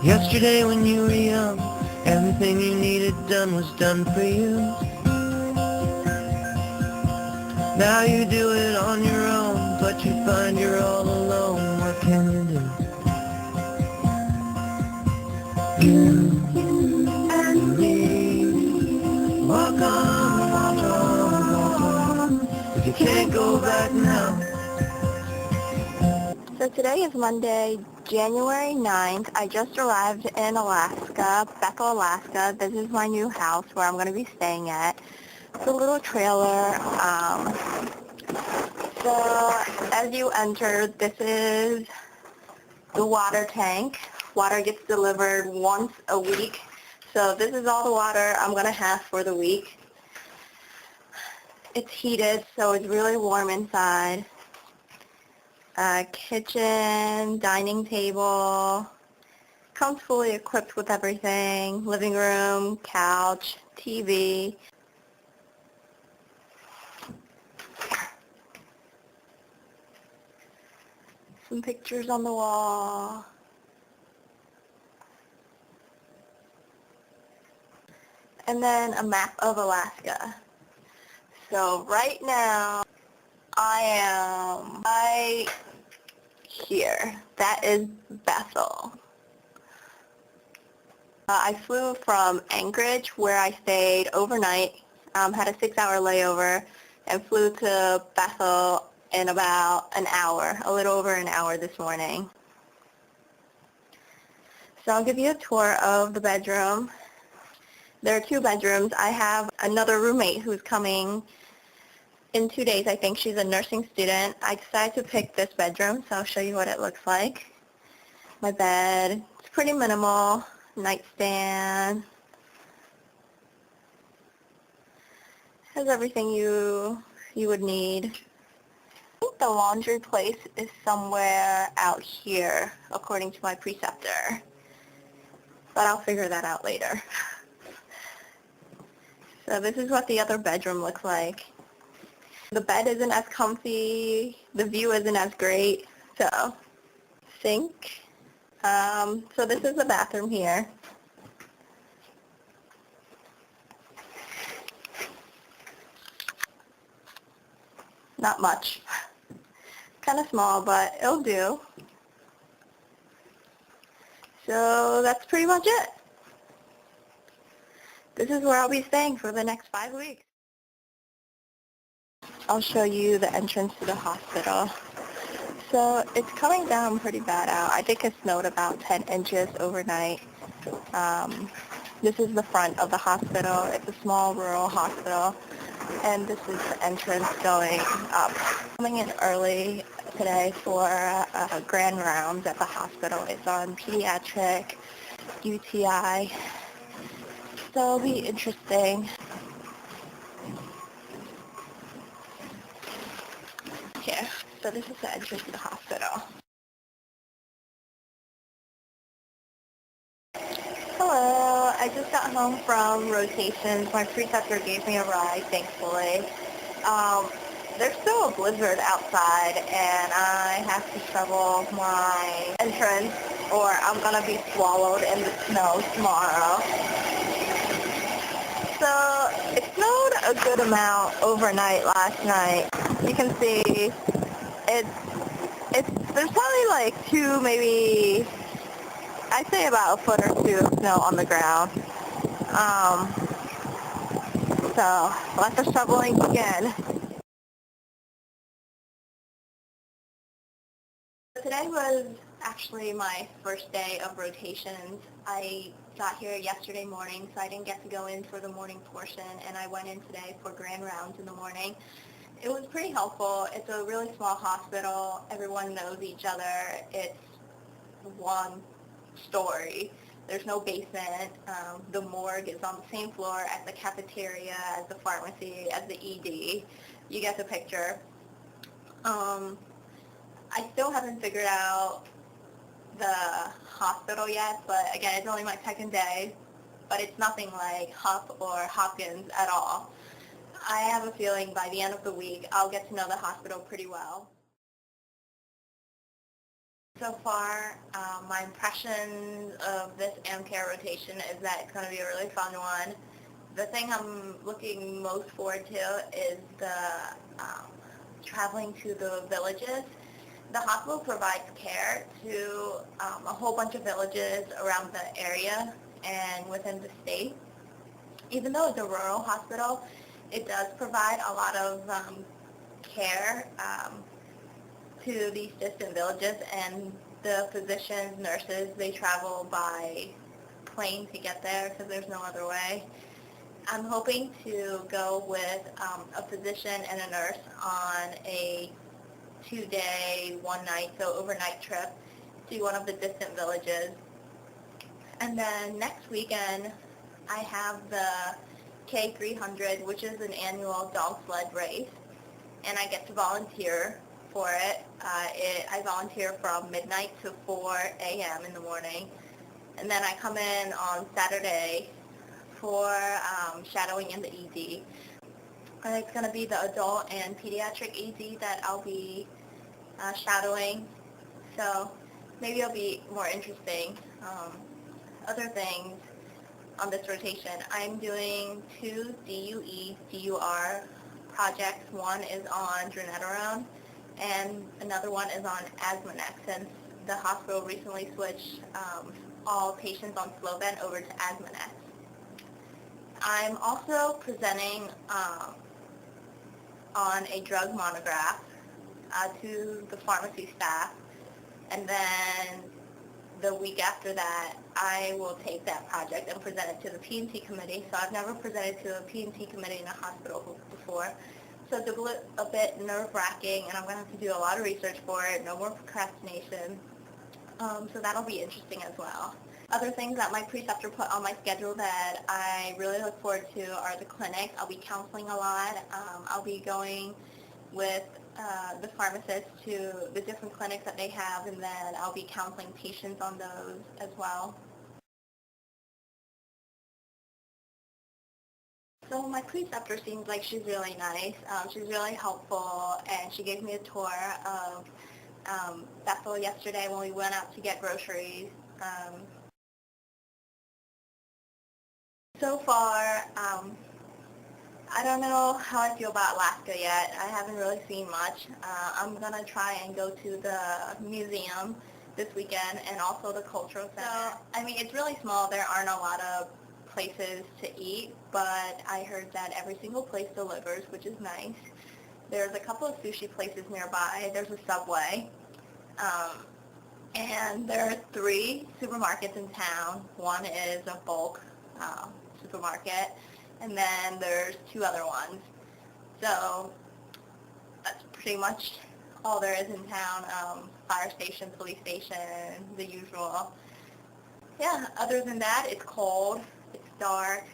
Yesterday when you were young, everything you needed done was done for you. Now you do it on your own, but you find you're all alone. What can you do? You and me, walk on, walk on, walk on, but you can't go back now. So today is Monday, January 9th. I just arrived in Alaska, Bethel, Alaska. This is my new house where I'm going to be staying at. It's a little trailer. So as you enter, this is the water tank. Water gets delivered once a week. So this is all the water I'm going to have for the week. It's heated, so it's really warm inside. Kitchen, dining table, comes fully equipped with everything, living room, couch, TV. Some pictures on the wall. And then a map of Alaska. So right now, I am right here. That is Bethel. I flew from Anchorage, where I stayed overnight, had a 6-hour layover, and flew to Bethel in about an hour, a little over an hour this morning. So I'll give you a tour of the bedroom. There are 2 bedrooms. I have another roommate who's coming in 2 days. I think she's a nursing student. I decided to pick this bedroom, so I'll show you what it looks like. My bed, it's pretty minimal. Nightstand. Has everything you would need. I think the laundry place is somewhere out here, according to my preceptor. But I'll figure that out later. So this is what the other bedroom looks like. The bed isn't as comfy, the view isn't as great, so sink. So this is the bathroom here. Not much. Kind of small, but it'll do. So that's pretty much it. This is where I'll be staying for the next 5 weeks. I'll show you the entrance to the hospital. So it's coming down pretty bad out. I think it snowed about 10 inches overnight. This is the front of the hospital. It's a small rural hospital. And this is the entrance going up. Coming in early today for grand rounds at the hospital. It's on pediatric, UTI. So it'll be interesting. Here. So this is the entrance to the hospital. Hello. I just got home from rotations. My preceptor gave me a ride, thankfully. There's still a blizzard outside, and I have to shovel my entrance, or I'm going to be swallowed in the snow tomorrow. So it snowed a good amount overnight last night. You can see there's probably like 2, maybe, I'd say about a foot or 2 of snow on the ground. So let the shoveling begin. Today was actually my first day of rotations. I got here yesterday morning, so I didn't get to go in for the morning portion, and I went in today for grand rounds in the morning. It was pretty helpful. It's a really small hospital. Everyone knows each other. It's one story. There's no basement. The morgue is on the same floor as the cafeteria, as the pharmacy, as the ED. You get the picture. I still haven't figured out the hospital yet, but again, it's only my 2nd day, but it's nothing like Huff or Hopkins at all. I have a feeling by the end of the week, I'll get to know the hospital pretty well. So far, my impression of this AmCare rotation is that it's going to be a really fun one. The thing I'm looking most forward to is the traveling to the villages. The hospital provides care to a whole bunch of villages around the area and within the state. Even though it's a rural hospital, it does provide a lot of care to these distant villages, and the physicians, nurses, they travel by plane to get there because there's no other way. I'm hoping to go with a physician and a nurse on a 2-day, 1-night, so overnight trip to one of the distant villages. And then next weekend, I have the K300, which is an annual dog sled race, and I get to volunteer for it. I volunteer from midnight to 4 a.m. in the morning, and then I come in on Saturday for shadowing in the ED. And it's going to be the adult and pediatric ED that I'll be shadowing, so maybe it'll be more interesting. Other things on this rotation, I'm doing 2 DUE/DUR projects. One is on dronedarone, and another one is on Asthmanex, since the hospital recently switched all patients on Flovent over to Asthmanex. I'm also presenting on a drug monograph to the pharmacy staff, and then the week after that, I will take that project and present it to the P&T committee. So I've never presented to a P&T committee in a hospital before. So it's a bit nerve-wracking, and I'm going to have to do a lot of research for it, no more procrastination. So that'll be interesting as well. Other things that my preceptor put on my schedule that I really look forward to are the clinics. I'll be counseling a lot. I'll be going with the pharmacist to the different clinics that they have, and then I'll be counseling patients on those as well. So my preceptor seems like she's really nice. She's really helpful, and she gave me a tour of Bethel yesterday when we went out to get groceries. So far, I don't know how I feel about Alaska yet. I haven't really seen much. I'm going to try and go to the museum this weekend and also the cultural center. So, I mean, it's really small. There aren't a lot of places to eat, but I heard that every single place delivers, which is nice. There's a couple of sushi places nearby. There's a Subway. And there are 3 supermarkets in town. One is a bulk supermarket, and then there's 2 other ones. So that's pretty much all there is in town. Fire station, police station, the usual. Yeah, other than that, it's cold, it's dark,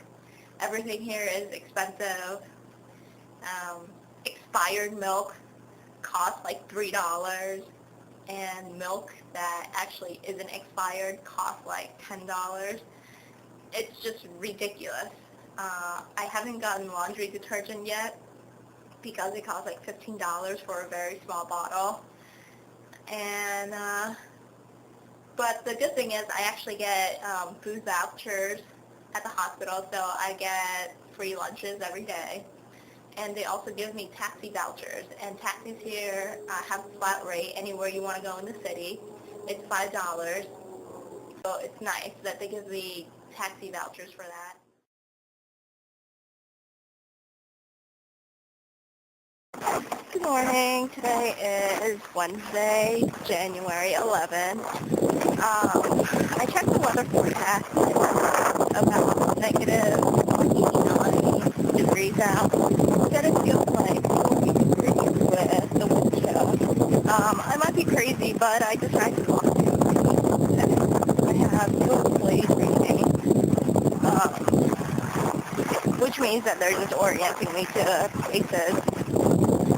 everything here is expensive. Expired milk costs like $3, and milk that actually isn't expired costs like $10. It's just ridiculous. I haven't gotten laundry detergent yet because it costs like $15 for a very small bottle. And but the good thing is I actually get food vouchers at the hospital, so I get free lunches every day. And they also give me taxi vouchers, and taxis here have a flat rate anywhere you want to go in the city. It's $5, so it's nice that they give me taxi vouchers for that. Good morning. Today is Wednesday, January 11th. I checked the weather forecast. It's about negative 89 degrees out. Then it feels like 40 degrees with the wind chill. I might be crazy, but I decided to walk to today. I have 2 employees reading, which means that they're just orienting me to places.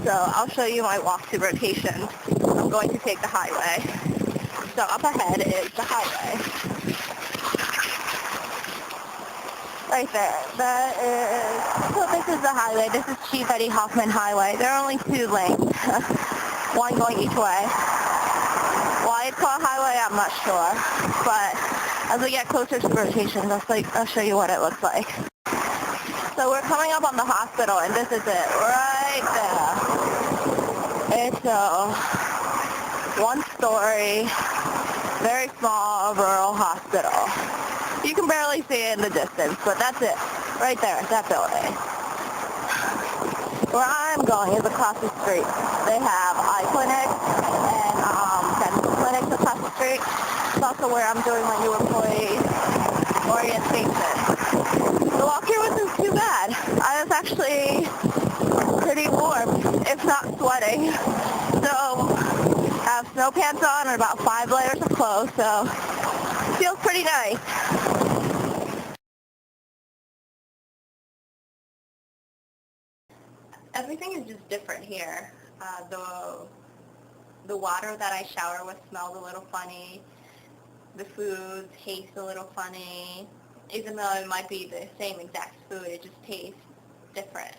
So I'll show you my walk to rotation. I'm going to take the highway. So up ahead is the highway. Right there. That is, so this is the highway. This is Chief Eddie Hoffman Highway. There are only 2 lanes, one going each way. Why it's called highway, I'm not sure. But as we get closer to rotations, I'll show you what it looks like. So we're coming up on the hospital, and this is it, right there. It's a one-story, very small rural hospital. You can barely see it in the distance, but that's it, right there, that building. Where I'm going is across the street. They have eye clinics and dental clinics across the street. It's also where I'm doing my new employee orientation. The walk here wasn't too bad. I was actually pretty warm, if not sweating. So I have snow pants on and about 5 layers of clothes, so it feels pretty nice. Everything is just different here. The water that I shower with smells a little funny. The food tastes a little funny. Even though it might be the same exact food, it just tastes different.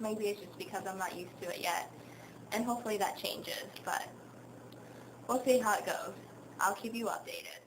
Maybe it's just because I'm not used to it yet. And hopefully that changes, but we'll see how it goes. I'll keep you updated.